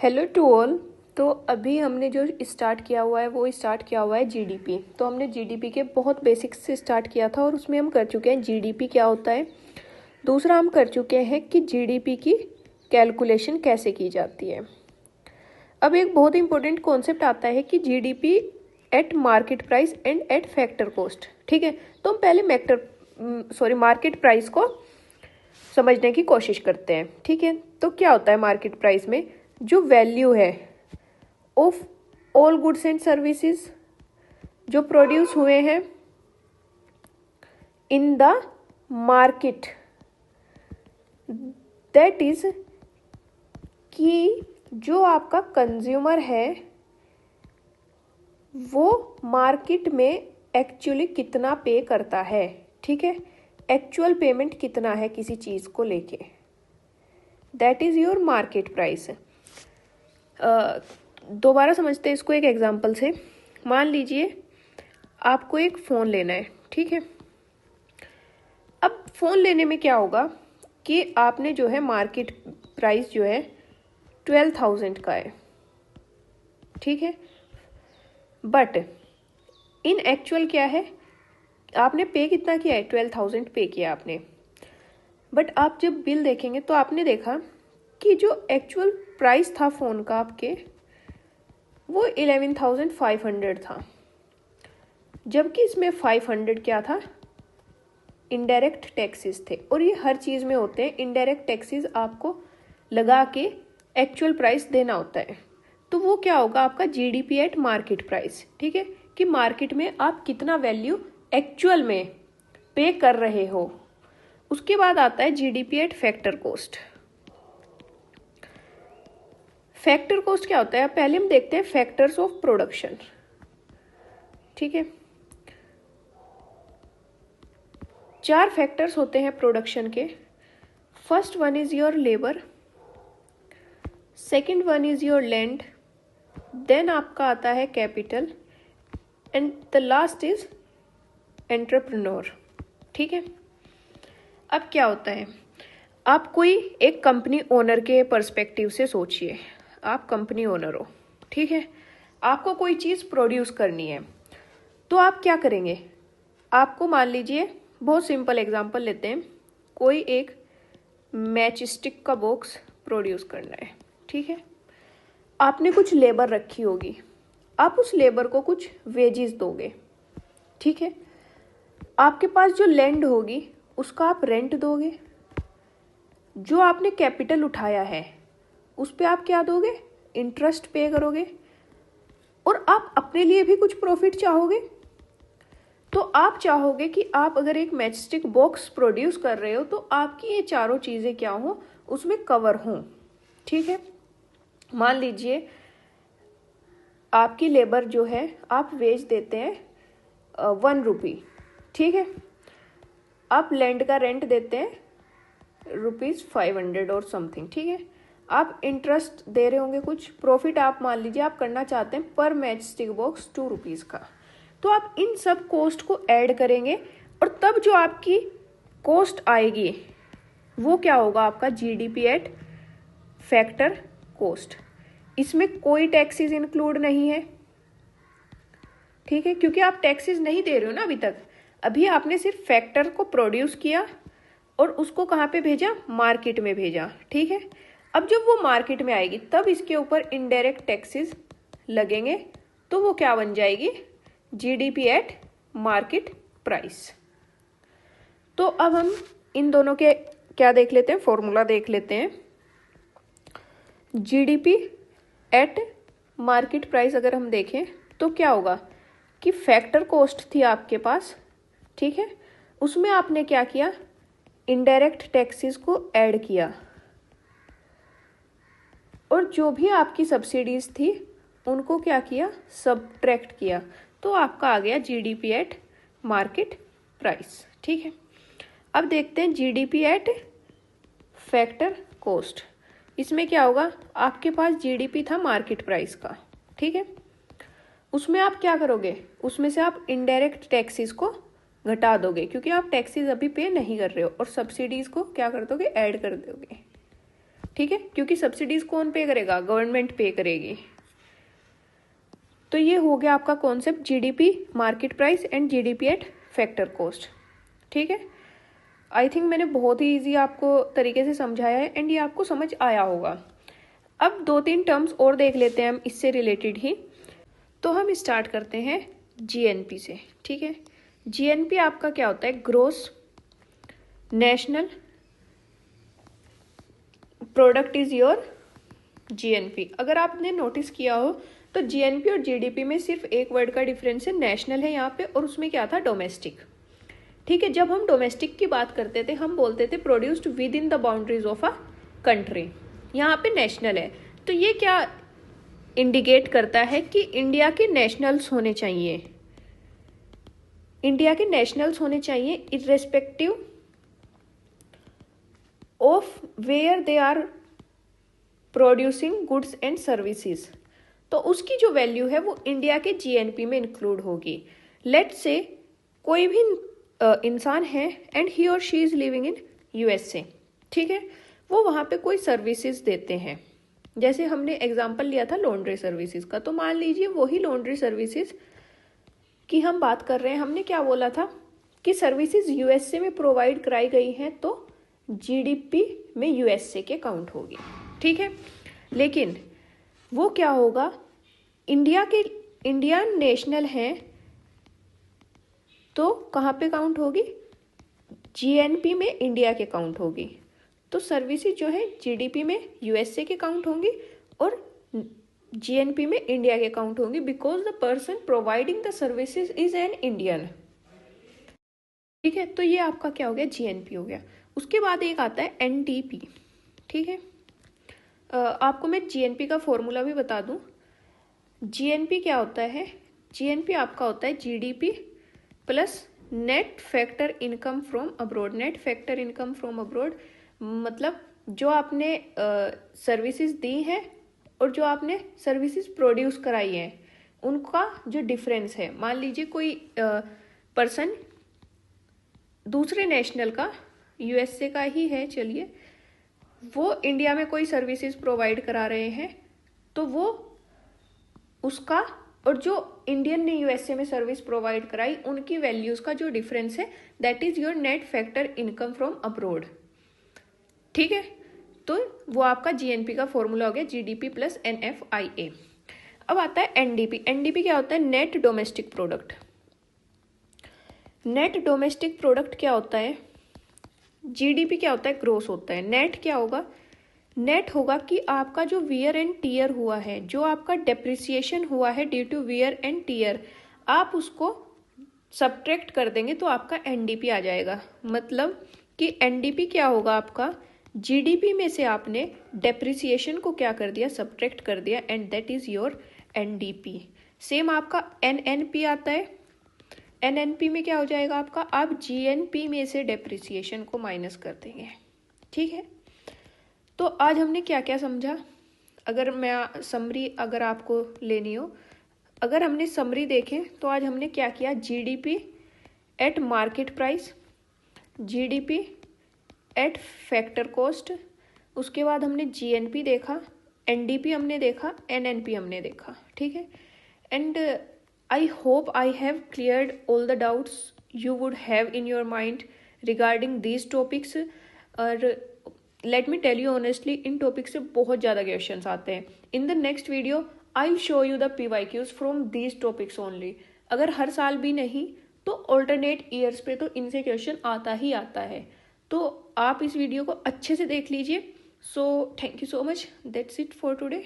Hello to all. तो अभी हमने जो स्टार्ट किया हुआ है वो स्टार्ट किया हुआ है जीडीपी। तो हमने जीडीपी के बहुत बेसिक्स से स्टार्ट किया था और उसमें हम कर चुके हैं जीडीपी क्या होता है। दूसरा हम कर चुके हैं कि जीडीपी की कैलकुलेशन कैसे की जाती है। अब एक बहुत इंपॉर्टेंट कॉन्सेप्ट आता है कि GDP at market price and eight factor cost. ठीक है, तो हम पहले मार्केट प्राइस को समझने की कोशिश करते हैं। ठीक है, तो क्या होता है मार्केट प्राइस में? जो वैल्यू है of all goods and services जो प्रोड्यूस हुए हैं in the market, that is कि जो आपका कंज्यूमर है वो मार्केट में एक्चुअली कितना पे करता है। ठीक है, एक्चुअल पेमेंट कितना है किसी चीज़ को लेके, that is your market price. दोबारा समझते हैं इसको एक एग्जांपल से। मान लीजिए आपको एक फ़ोन लेना है। ठीक है, अब फ़ोन लेने में क्या होगा कि आपने जो है मार्केट प्राइस जो है 12,000 का है। ठीक है, बट इन एक्चुअल क्या है, आपने पे कितना किया है? 12,000 पे किया आपने। बट आप जब बिल देखेंगे तो आपने देखा कि जो एक्चुअल प्राइस था फ़ोन का आपके वो 11,500 था, जबकि इसमें 500 क्या था? इनडायरेक्ट टैक्सेस थे। और ये हर चीज़ में होते हैं, इनडायरेक्ट टैक्सेस आपको लगा के एक्चुअल प्राइस देना होता है। तो वो क्या होगा? आपका जीडीपी एट मार्केट प्राइस। ठीक है, कि मार्केट में आप कितना वैल्यू एक्चुअल में पे कर रहे हो। उसके बाद आता है GDP at factor cost. Factor cost क्या होता है? पहले हम देखते हैं फैक्टर्स ऑफ प्रोडक्शन। ठीक है, 4 फैक्टर्स होते हैं प्रोडक्शन के। First one is your labour, second one is your land, then आपका आता है capital and the last is entrepreneur. ठीक है, अब क्या होता है, आप कोई एक कंपनी ओनर के पर्सपेक्टिव से सोचिए। आप कंपनी ओनर हो, ठीक है, आपको कोई चीज़ प्रोड्यूस करनी है, तो आप क्या करेंगे? आपको मान लीजिए, बहुत सिंपल एग्जांपल लेते हैं, कोई एक मैच स्टिक का बॉक्स प्रोड्यूस करना है। ठीक है, आपने कुछ लेबर रखी होगी, आप उस लेबर को कुछ वेजेस दोगे। ठीक है, आपके पास जो लैंड होगी उसका आप रेंट दोगे। जो आपने कैपिटल उठाया है उस पे आप क्या दोगे? इंटरेस्ट पे करोगे। और आप अपने लिए भी कुछ प्रॉफिट चाहोगे। तो आप चाहोगे कि आप अगर एक मैचस्टिक बॉक्स प्रोड्यूस कर रहे हो तो आपकी ये चारों चीज़ें क्या हो, उसमें कवर हों। ठीक है, मान लीजिए आपकी लेबर जो है आप वेज देते हैं 1 रुपी। ठीक है, आप लैंड का रेंट देते हैं ₹500 और समथिंग। ठीक है, आप इंटरेस्ट दे रहे होंगे, कुछ प्रॉफिट आप मान लीजिए आप करना चाहते हैं पर मैच स्टिक बॉक्स 2 रुपीज़ का। तो आप इन सब कॉस्ट को ऐड करेंगे और तब जो आपकी कॉस्ट आएगी वो क्या होगा? आपका जीडीपी एट फैक्टर कॉस्ट। इसमें कोई टैक्सेस इंक्लूड नहीं है। ठीक है, क्योंकि आप टैक्सेस नहीं दे रहे हो ना अभी तक। अभी आपने सिर्फ फैक्टर को प्रोड्यूस किया और उसको कहाँ पे भेजा? मार्केट में भेजा। ठीक है, अब जब वो मार्केट में आएगी तब इसके ऊपर इनडायरेक्ट टैक्सेस लगेंगे, तो वो क्या बन जाएगी? GDP at market price. तो अब हम इन दोनों के क्या देख लेते हैं? फॉर्मूला देख लेते हैं। जीडीपी एट मार्केट प्राइस अगर हम देखें तो क्या होगा कि फैक्टर कॉस्ट थी आपके पास। ठीक है, उसमें आपने क्या किया? इनडायरेक्ट टैक्सेस को ऐड किया और जो भी आपकी सब्सिडीज थी उनको क्या किया? सबट्रैक्ट किया। तो आपका आ गया जीडीपी एट मार्केट प्राइस। ठीक है, अब देखते हैं जीडीपी एट फैक्टर कॉस्ट। इसमें क्या होगा? आपके पास जीडीपी था मार्केट प्राइस का। ठीक है, उसमें आप क्या करोगे? उसमें से आप इनडायरेक्ट टैक्सेस को घटा दोगे, क्योंकि आप टैक्सेस अभी पे नहीं कर रहे हो, और सब्सिडीज को क्या कर दोगे? ऐड कर दोगे। ठीक है, क्योंकि सब्सिडीज कौन पे करेगा, गवर्नमेंट पे करेगी। तो ये हो गया आपका concept GDP, market price and GDP at factor cost. ठीक है, आई थिंक मैंने बहुत ही ईजी आपको तरीके से समझाया है एंड ये आपको समझ आया होगा। अब 2-3 टर्म्स और देख लेते हैं हम इससे रिलेटेड ही। तो हम स्टार्ट करते हैं जीएनपी से। ठीक है, जीएनपी आपका क्या होता है, gross national product is your GNP. अगर आपने नोटिस किया हो तो जीएनपी और जीडीपी में सिर्फ एक वर्ड का डिफरेंस है, नेशनल है यहाँ पे, और उसमें क्या था, डोमेस्टिक। ठीक है, जब हम डोमेस्टिक की बात करते थे हम बोलते थे produced with in the boundaries of a country, यहाँ पे नेशनल है। तो ये क्या इंडिकेट करता है कि इंडिया के नेशनल्स होने चाहिए, इंडिया के नेशनल्स होने चाहिए irrespective of where they are producing goods and services. तो उसकी जो वैल्यू है वो इंडिया के जीएनपी में इंक्लूड होगी। लेट्स से कोई भी इंसान है एंड ही और she is living in USA. ठीक है, वो वहाँ पे कोई सर्विसेज देते हैं, जैसे हमने एग्जांपल लिया था लॉन्ड्री सर्विसेज का। तो मान लीजिए वही लॉन्ड्री सर्विसेज की हम बात कर रहे हैं, हमने क्या बोला था कि सर्विसेज यूएसए में प्रोवाइड कराई गई हैं तो जीडीपी में यूएसए के काउंट होगी। ठीक है, लेकिन वो क्या होगा, इंडियन नेशनल हैं तो कहाँ पे काउंट होगी, जीएनपी में इंडिया के काउंट होगी। तो सर्विसेज जो है जीडीपी में यूएसए के काउंट होंगी और जीएनपी में इंडिया के काउंट होंगी, because the person providing the services is an Indian. ठीक है, तो ये आपका क्या हो गया, जीएनपी हो गया। उसके बाद एक आता है एनडीपी। ठीक है, आपको मैं जीएनपी का फॉर्मूला भी बता दूं। जीएनपी क्या होता है, जीएनपी आपका होता है GDP plus net factor income from abroad. Net factor income from abroad मतलब जो आपने सर्विसेज दी हैं और जो आपने सर्विसेज प्रोड्यूस कराई हैं उनका जो डिफरेंस है। मान लीजिए कोई पर्सन दूसरे नेशनल का, यूएसए का ही है चलिए, वो इंडिया में कोई सर्विसेज प्रोवाइड करा रहे हैं, तो वो उसका और जो इंडियन ने यूएसए में सर्विस प्रोवाइड कराई उनकी वैल्यूज का जो डिफरेंस है that is your net factor income from abroad. ठीक है, तो वो आपका जीएनपी का फॉर्मूला हो गया जीडीपी प्लस एनएफआईए। अब आता है एनडीपी। एनडीपी क्या होता है, net domestic product. Net domestic product क्या होता है, जीडीपी क्या होता है, ग्रोस होता है। नेट क्या होगा, नेट होगा कि आपका जो वियर एंड टीयर हुआ है, जो आपका डेप्रिसिएशन हुआ है due to wear and tear, आप उसको सब्ट्रैक्ट कर देंगे तो आपका एनडीपी आ जाएगा। मतलब कि एनडीपी क्या होगा, आपका जीडीपी में से आपने डेप्रिसिएशन को क्या कर दिया, सब्ट्रैक्ट कर दिया, and that is your NDP. Same आपका एनएनपी आता है। एनएनपी में क्या हो जाएगा आपका, आप जीएनपी में से डेप्रिसिएशन को माइनस कर देंगे। ठीक है, तो आज हमने क्या क्या समझा, अगर मैं समरी अगर आपको लेनी हो, अगर हमने समरी देखें तो आज हमने क्या किया, GDP at market price, GDP at factor cost, उसके बाद हमने जीएनपी देखा, एनडीपी हमने देखा, एनएनपी हमने देखा। ठीक है, and I hope I have cleared all the doubts you would have in your mind regarding these topics. और let me tell you honestly, इन टॉपिक से बहुत ज़्यादा क्वेश्चंस आते हैं। In the next video I will show you the PYQs from these topics only. अगर हर साल भी नहीं तो ऑल्टरनेट ईयर्स पे तो इनसे क्वेश्चन आता ही आता है, तो आप इस वीडियो को अच्छे से देख लीजिए। So thank you so much, that's it for today.